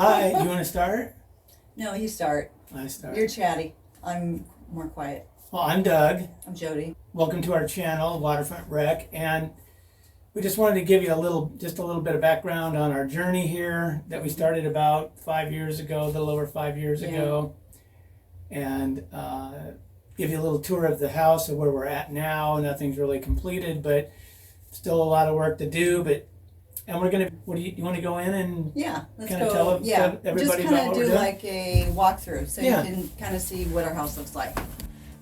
Hi, do you want to start? No, you start. I start. You're chatty. I'm more quiet. Well, I'm Doug. I'm Jody. Welcome to our channel, Waterfront Rec, and we just wanted to give you a little bit of background on our journey here that we started about 5 years ago, a little over 5 years ago, and give you a little tour of the house of where we're at now. Nothing's really completed, but still a lot of work to do. And we're gonna. What do you want to go in and Let's kind of go. tell everybody just about what do we're doing? like a walkthrough so Yeah. you can kind of see what our house looks like.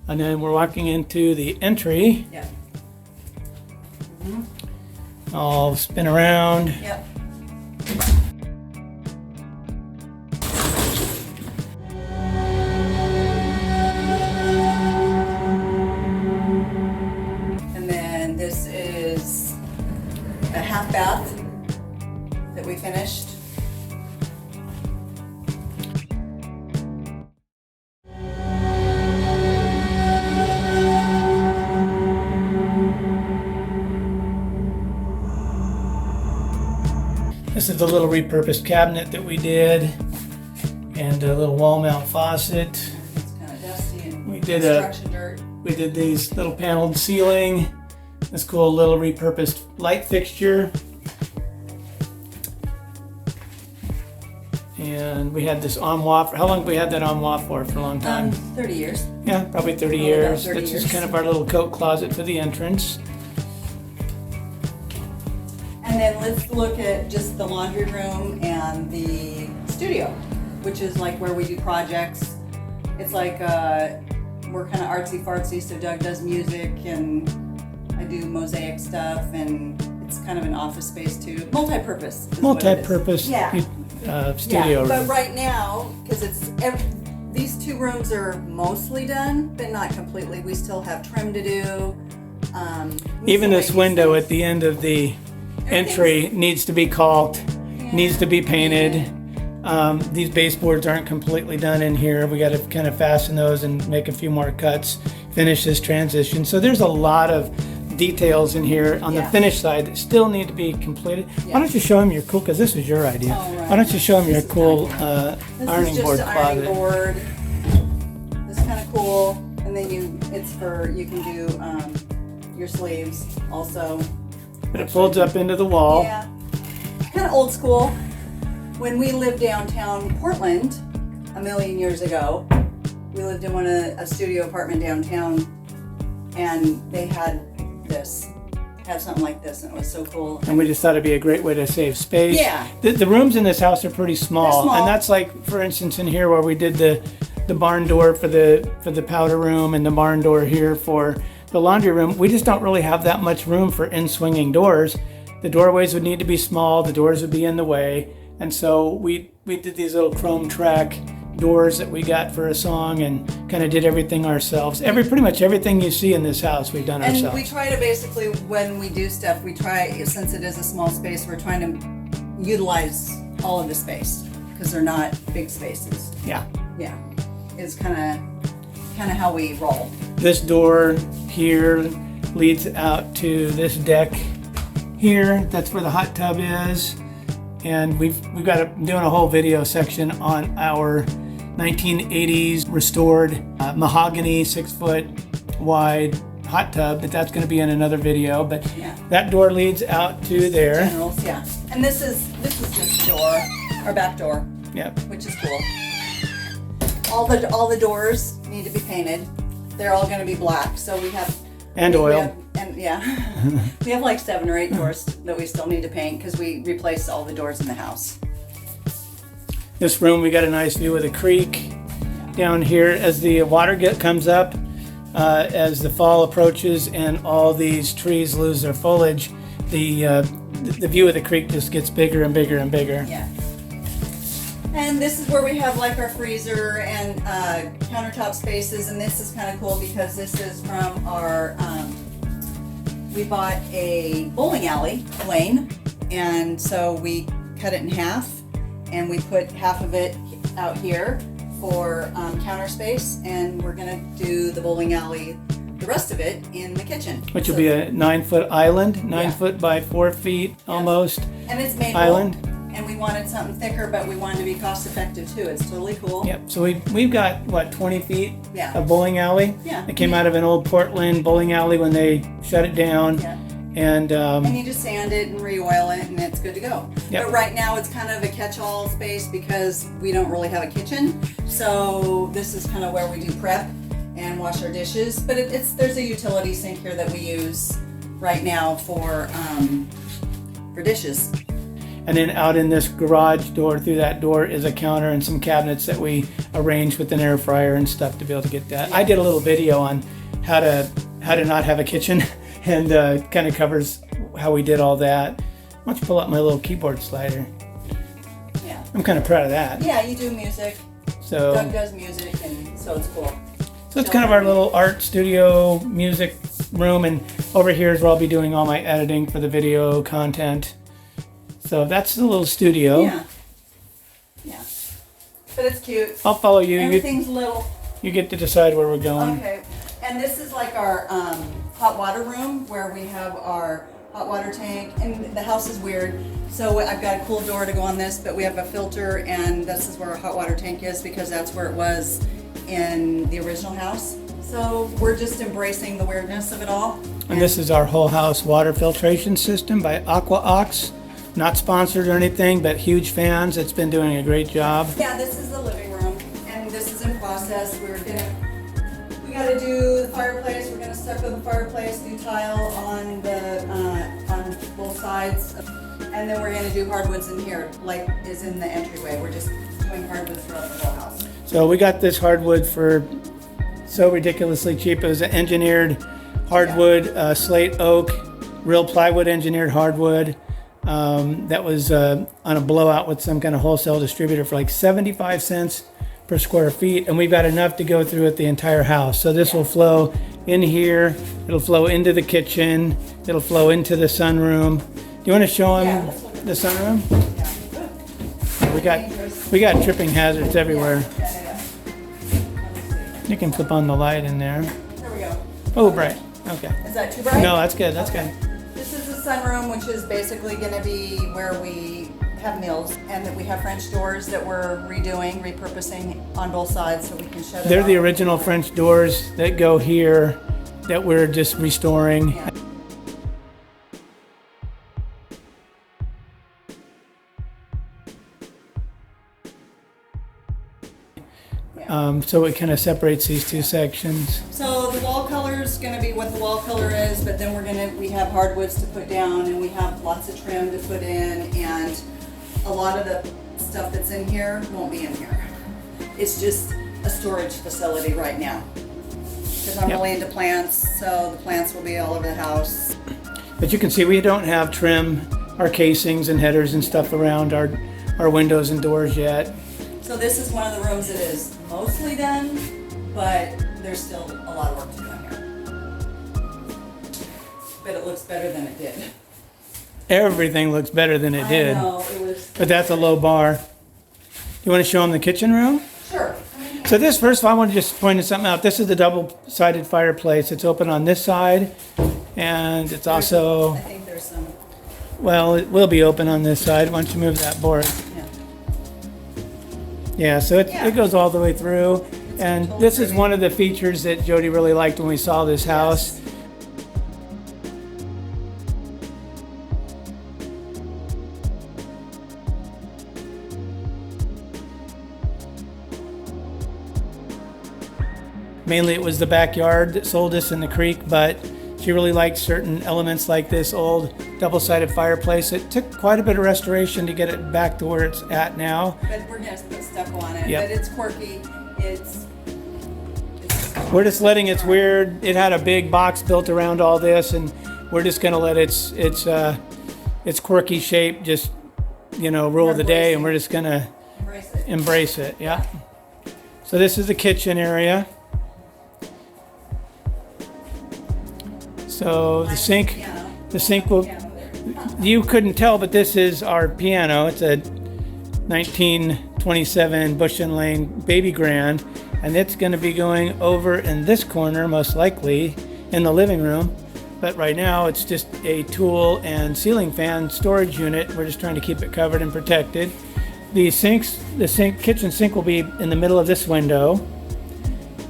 And then we're walking into the entry. Yeah. I'll spin around. Yep. And then this is a half bath that we finished. This is the little repurposed cabinet that we did, and a little wall mount faucet. It's kind of dusty and We did construction dirt. We did these little paneled ceiling. This cool little repurposed light fixture. And we had this armoire. How long have we had that armoire for? For a long time. 30 years. Yeah, probably 30 Probably about years. 30 That's years. just kind of our little coat closet for the entrance. And then let's look at just the laundry room and the studio, which is like where we do projects. It's like we're kind of artsy fartsy, so Doug does music and I do mosaic stuff, and it's kind of an office space too. Multi-purpose. is what it is. Multi-purpose studio But room. right now, because these two rooms are mostly done, but not completely. We still have trim to do. Even this miscellaneous window things. at the end of the entry needs to be caulked, needs to be painted. These baseboards aren't completely done in here. We got to kind of fasten those and make a few more cuts, finish this transition. So there's a lot of details in here on the finished side that still need to be completed. Why don't you show them your cool, because this was your idea. Oh, right. Why don't you show them your cool This ironing is just board an ironing closet? board. This is kind of cool, and then you can do your sleeves also. But it folds up into the wall. Yeah, kind of old school. When we lived downtown Portland a million years ago, we lived in a studio apartment downtown, and they had something like this, and it was so cool. And we just thought it'd be a great way to save space. Yeah. The rooms in this house are pretty small. They're small. And that's like, for instance, in here where we did the barn door for the powder room and the barn door here for the laundry room. We just don't really have that much room for in-swinging doors. The doorways would need to be small. The doors would be in the way. And so we did these little chrome track doors that we got for a song and kind of did everything ourselves. Pretty much everything you see in this house, we've done And ourselves. we try to basically, when we do stuff, since it is a small space, we're trying to utilize all of the space because they're not big spaces. Yeah. Yeah, is kind of how we roll. This door here leads out to this deck here. That's where the hot tub is. And we've got doing a whole video section on our 1980s restored mahogany 6-foot wide hot tub, but that's going to be in another video. But that door leads out to there. Generals, yeah. And this is just the door, our back door. Yep. Which is cool. All the doors need to be painted. They're all going to be black, so we have Oil. We have like 7 or 8 doors that we still need to paint because we replaced all the doors in the house. This room, we got a nice view of the creek down here as the water comes up, as the fall approaches and all these trees lose their foliage. The view of the creek just gets bigger and bigger and bigger. Yeah. And this is where we have like our freezer and countertop spaces, and this is kind of cool because this is from our, we bought a bowling alley lane, and so we cut it in half, and we put half of it out here for counter space, and we're gonna do the bowling alley, the rest of it, in the kitchen. Which will be a 9-foot island, 9 foot by 4 feet almost. And it's made island. And we wanted something thicker, but we wanted to be cost effective too. It's totally cool. Yep. So we've got what, 20 feet Yeah. of bowling alley. Yeah. It came out of an old Portland bowling alley when they shut it down. Yeah. And And you just sand it and re-oil it, and it's good to go. Yep. But right now it's kind of a catch-all space because we don't really have a kitchen. So this is kind of where we do prep and wash our dishes. But there's a utility sink here that we use right now for dishes. And then out in this garage door, through that door, is a counter and some cabinets that we arranged with an air fryer and stuff to be able to get that. I did a little video on how to not have a kitchen, and kind of covers how we did all that. Why don't you pull up my little keyboard slider? Yeah. I'm kind of proud of that. Yeah, you do music. So Doug does music, and so it's cool. So it's kind of our little art studio music room, and over here is where I'll be doing all my editing for the video content. So that's the little studio. Yeah. Yeah. But it's cute. I'll follow you. Everything's little. You get to decide where we're going. Okay. And this is like our hot water room where we have our hot water tank. And the house is weird. So I've got a cool door to go on this, but we have a filter, and this is where our hot water tank is because that's where it was in the original house. So we're just embracing the weirdness of it all. And this is our whole house water filtration system by AquaOx. Not sponsored or anything, but huge fans. It's been doing a great job. Yeah, this is the living room, and this is in process. We gotta do the fireplace. We're gonna stucco the fireplace, do tile on on both sides, and then we're gonna do hardwoods in here, like is in the entryway. We're just doing hardwoods throughout the whole house. So we got this hardwood for so ridiculously cheap. It was an engineered hardwood, slate oak, real plywood engineered hardwood. That was on a blowout with some kind of wholesale distributor for like 75 cents per square feet, and we've got enough to go through it the entire house. So this will flow in here, it'll flow into the kitchen, it'll flow into the sunroom. Do you want to show them the sunroom? We got tripping hazards everywhere. You can flip on the light in there. There we go. Oh, bright. Okay. Is that too bright? No, that's good. That's good. This is the sunroom, which is basically going to be where we have meals, and that we have French doors that we're redoing, repurposing on both sides so we can shut it They're off. the original French doors that go here that we're just restoring. Yeah. So it kind of separates these two sections. So the wall color is going to be what the wall color is, but then we have hardwoods to put down, and we have lots of trim to put in, and a lot of the stuff that's in here won't be in here. It's just a storage facility right now. Because I'm really into plants, so the plants will be all over the house. But you can see we don't have trim our casings and headers and stuff around our windows and doors yet. So this is one of the rooms that is mostly done, but there's still a lot of work to do in here. But it looks better than it did. Everything looks better than it did. I know, it was. But that's a low bar. You want to show them the kitchen room? Sure. So this, first of all, I want to just point something out. This is the double-sided fireplace. It's open on this side, and it's also, I think there's some. well, it will be open on this side. Why don't you move that board? Yeah, so it goes all the way through. And this is one of the features that Jody really liked when we saw this house. Mainly it was the backyard that sold us in the creek, but she really liked certain elements like this old double-sided fireplace. It took quite a bit of restoration to get it back to where it's at now. But we're gonna put stucco on it. Yep. But it's quirky. It's We're just letting it's weird. It had a big box built around all this, and we're just gonna let its quirky shape just, rule the day, and we're just gonna embrace it. Yeah. So this is the kitchen area. So the sink will, you couldn't tell, but this is our piano. It's a 1927 Bush and Lane baby grand, and it's going to be going over in this corner, most likely, in the living room, but right now it's just a tool and ceiling fan storage unit. We're just trying to keep it covered and protected. The kitchen sink will be in the middle of this window.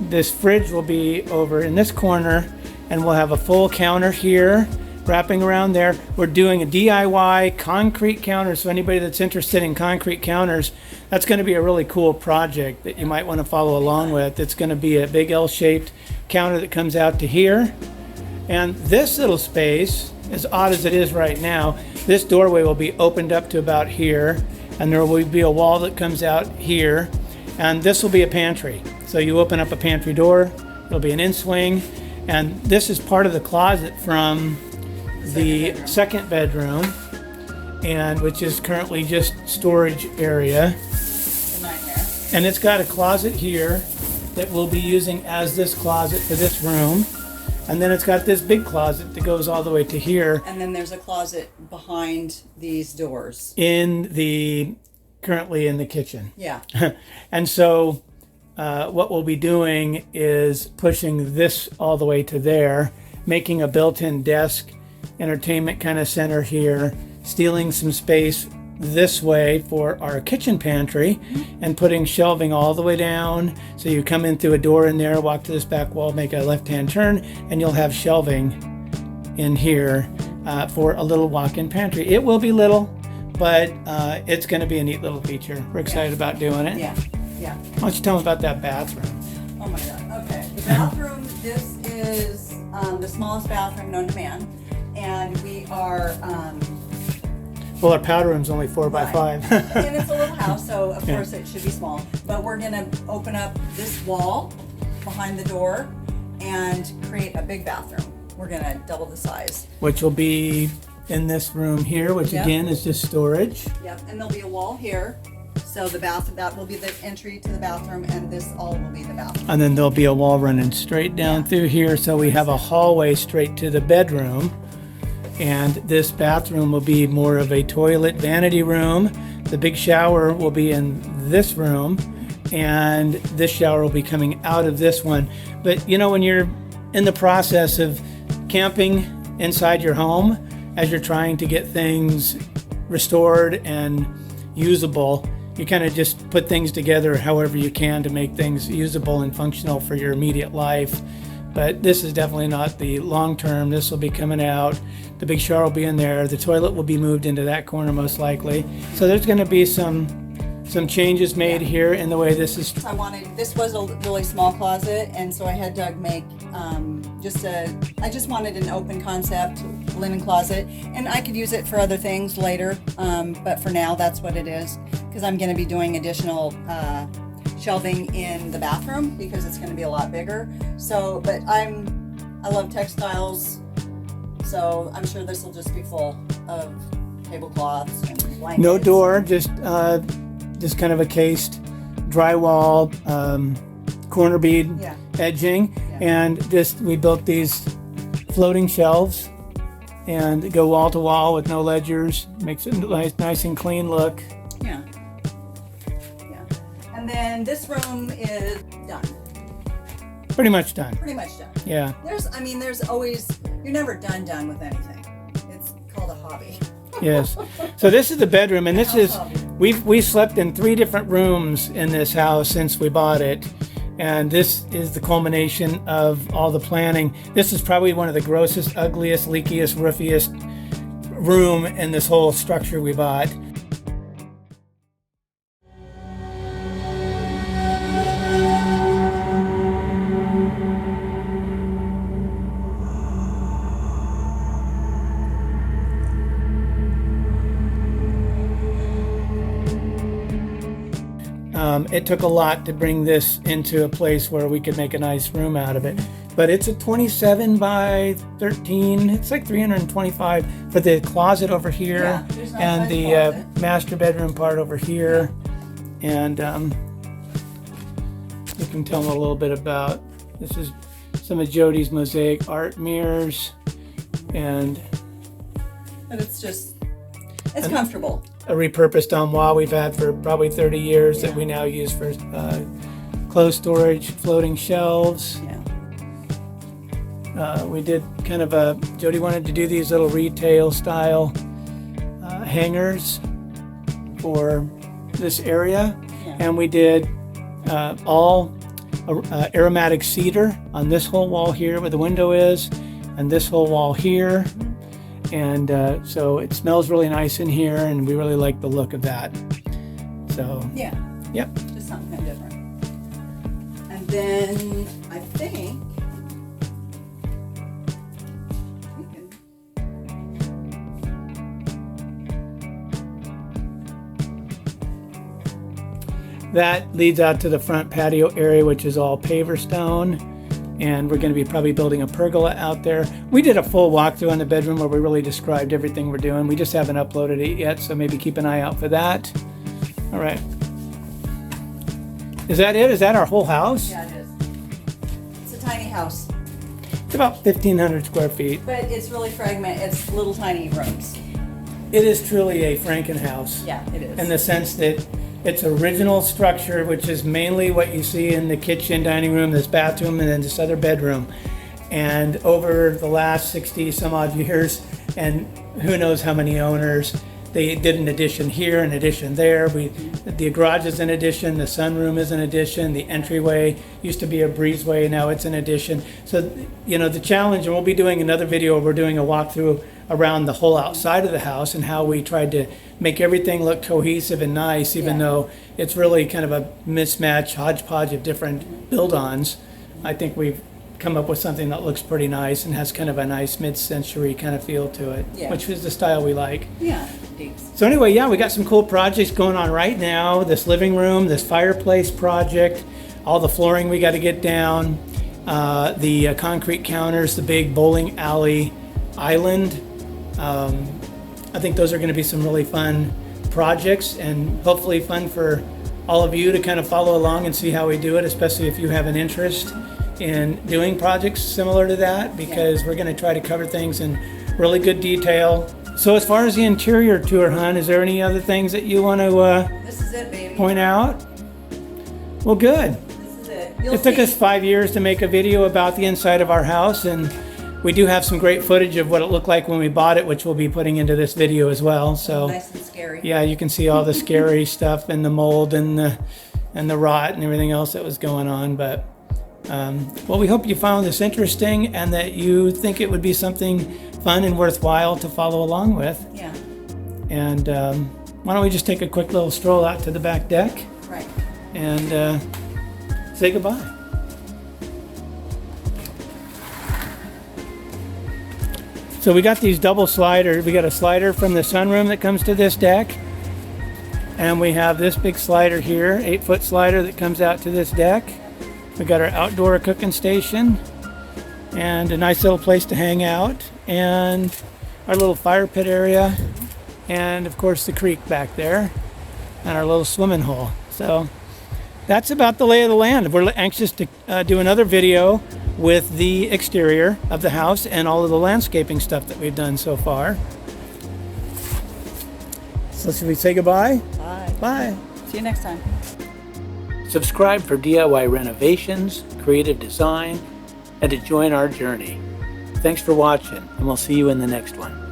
This fridge will be over in this corner, and we'll have a full counter here wrapping around there. We're doing a DIY concrete counter, so anybody that's interested in concrete counters, that's going to be a really cool project that you might want to follow along with. It's going to be a big L-shaped counter that comes out to here. And this little space, as odd as it is right now, this doorway will be opened up to about here, and there will be a wall that comes out here, and this will be a pantry. So you open up a pantry door, it'll be an in-swing, and this is part of the closet from the second bedroom, and which is currently just storage area. A nightmare. And it's got a closet here that we'll be using as this closet for this room. And then it's got this big closet that goes all the way to here. And then there's a closet behind these doors. Currently in the kitchen. Yeah. And so what we'll be doing is pushing this all the way to there, making a built-in desk, entertainment kind of center here, stealing some space this way for our kitchen pantry, and putting shelving all the way down. So you come in through a door in there, walk to this back wall, make a left-hand turn, and you'll have shelving in here for a little walk-in pantry. It will be little, but it's going to be a neat little feature. We're excited about doing it. Yeah. Why don't you tell them about that bathroom? Oh my God. Okay. The bathroom, this is the smallest bathroom known to man. And we are... Well, our powder room's only 4 by 5. And it's a little house, so of course it should be small. But we're going to open up this wall behind the door and create a big bathroom. We're going to double the size. Which will be in this room here, which again is just storage. Yep, and there'll be a wall here. So the that will be the entry to the bathroom, and this all will be the bathroom. And then there'll be a wall running straight down through here, so we have a hallway straight to the bedroom. And this bathroom will be more of a toilet vanity room. The big shower will be in this room, and this shower will be coming out of this one. But you know, when you're in the process of camping inside your home, as you're trying to get things restored and usable, you kind of just put things together however you can to make things usable and functional for your immediate life. But this is definitely not the long term. This will be coming out. The big shower will be in there. The toilet will be moved into that corner most likely. So there's going to be some changes made here in the way this is. This was a really small closet, and so I had Doug make I just wanted an open concept linen closet, and I could use it for other things later. But for now, that's what it is, because I'm going to be doing additional shelving in the bathroom because it's going to be a lot bigger. So, but I love textiles, so I'm sure this will just be full of tablecloths and blankets. No door, just kind of a cased drywall, corner bead edging, and we built these floating shelves and go wall to wall with no ledgers. Makes it nice and clean look. Yeah. And then this room is done. Pretty much done. Yeah. There's always, you're never done with anything. It's called a hobby. Yes. So this is the bedroom, and this is, we slept in 3 different rooms in this house since we bought it. And this is the culmination of all the planning. This is probably one of the grossest, ugliest, leakiest, roofiest room in this whole structure we bought. It took a lot to bring this into a place where we could make a nice room out of it. But it's a 27 by 13. It's like 325 for the closet over here, and the master bedroom part over here. And you can tell them a little bit about, this is some of Jody's mosaic art mirrors. And it's comfortable. A repurposed armoire we've had for probably 30 years that we now use for clothes storage, floating shelves. We did kind of a, Jody wanted to do these little retail style hangers for this area. Yeah. And we did all aromatic cedar on this whole wall here where the window is, and this whole wall here. And so it smells really nice in here, and we really like the look of that. So Yeah. Yep. Just something kind of different. And then I think we can. That leads out to the front patio area, which is all paver stone. And we're going to be probably building a pergola out there. We did a full walkthrough on the bedroom where we really described everything we're doing. We just haven't uploaded it yet, so maybe keep an eye out for that. All right. Is that it? Is that our whole house? Yeah, it is. It's a tiny house, It's about 1,500 square feet. but it's really fragmented. It's little tiny rooms. It is truly a Franken house. Yeah, it is. In the sense that its original structure, which is mainly what you see in the kitchen, dining room, this bathroom, and then this other bedroom. And over the last 60 some odd years, and who knows how many owners, they did an addition here, an addition there. The garage is an addition, the sunroom is an addition, the entryway used to be a breezeway, now it's an addition. So, you know, the challenge, and we'll be doing another video where we're doing a walkthrough around the whole outside of the house and how we tried to make everything look cohesive and nice, even Yeah. though it's really kind of a mismatch, hodgepodge of different build-ons. I think we've come up with something that looks pretty nice and has kind of a nice mid-century kind of feel to it, Yeah. which is the style we like. Yeah, deeps. So anyway, yeah, we got some cool projects going on right now. This living room, this fireplace project, all the flooring we got to get down, the concrete counters, the big bowling alley island. I think those are going to be some really fun projects, and hopefully fun for all of you to kind of follow along and see how we do it, especially if you have an interest in doing projects similar to that, because we're going to try to cover things in really good detail. So as far as the interior tour, hon, is there any other things that you want to This is it, baby. point out? Well, good. This is it. You'll It took see. us 5 years to make a video about the inside of our house, and we do have some great footage of what it looked like when we bought it, which we'll be putting into this video as well. So Nice and scary. yeah, you can see all the scary stuff and the mold and the rot and everything else that was going on. But well, we hope you found this interesting and that you think it would be something fun and worthwhile to follow along with. Yeah. And why don't we just take a quick little stroll out to the back deck Right. and say goodbye. So we got these double sliders. We got a slider from the sunroom that comes to this deck. And we have this big slider here, 8-foot slider that comes out to this deck. We got our outdoor cooking station and a nice little place to hang out, and our little fire pit area, and of course the creek back there, and our little swimming hole. So that's about the lay of the land. We're anxious to do another video with the exterior of the house and all of the landscaping stuff that we've done so far. So should we say goodbye? Bye. Bye. See you next time. Subscribe for DIY renovations, creative design, and to join our journey. Thanks for watching, and we'll see you in the next one.